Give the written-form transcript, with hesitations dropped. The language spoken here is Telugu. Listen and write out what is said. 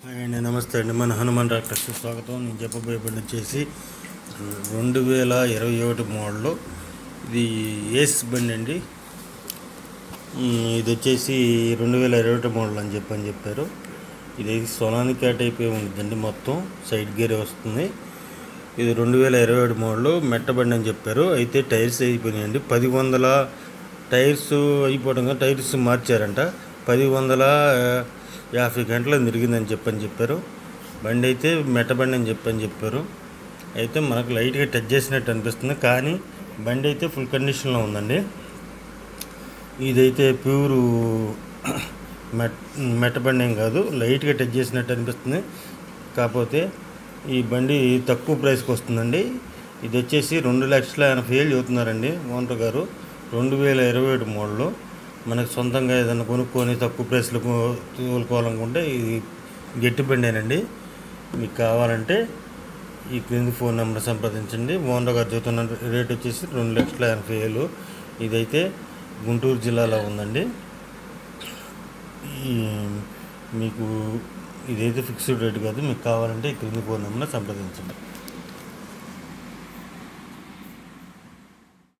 అండి నమస్తే అండి. మన హనుమాన్ ట్రాక్టర్స్కి స్వాగతం. నేను చెప్పబోయే బండి వచ్చేసి 2021 మోడల్. ఇది ఏస్ బండి అండి. ఇది వచ్చేసి 2021 మోడల్ అని చెప్పారు. ఇది సొనానిక్ అయిపోయి ఉంటుందండి. మొత్తం సైడ్ గేర్ వస్తుంది. ఇది 2021 మోడల్ మెట్ట బండి అని చెప్పారు. అయితే టైర్స్ అయిపోయినాయండి. 1000 టైర్స్ అయిపోవడంగా టైర్స్ మార్చారంట. 1050 గంటలు తిరిగిందని చెప్పారు. బండి అయితే మెట్ట బండి అని చెప్పారు. అయితే మనకు లైట్గా టచ్ చేసినట్టు అనిపిస్తుంది, కానీ బండి అయితే ఫుల్ కండిషన్లో ఉందండి. ఇదైతే ప్యూర్ మెట్ట బండి ఏం కాదు, లైట్గా టచ్ చేసినట్టు అనిపిస్తుంది. కాకపోతే ఈ బండి తక్కువ ప్రైస్కి వస్తుందండి. ఇది వచ్చేసి 2,80,000 చెబుతున్నారండి ఓనర్ గారు. 2021 మోడల్. మనకు సొంతంగా ఏదైనా కొనుక్కొని తక్కువ ప్రైస్లో తోలుకోవాలనుకుంటే ఇది గట్టి బండేనండి. మీకు కావాలంటే ఈ క్రింది ఫోన్ నెంబర్ సంప్రదించండి. ఓనర్ గారు చెబుతున్న రేట్ వచ్చేసి 2,80,000. ఇదైతే గుంటూరు జిల్లాలో ఉందండి. మీకు ఇదైతే ఫిక్స్డ్ రేట్ కాదు. మీకు కావాలంటే ఈ క్రింది ఫోన్ నెంబర్ సంప్రదించండి.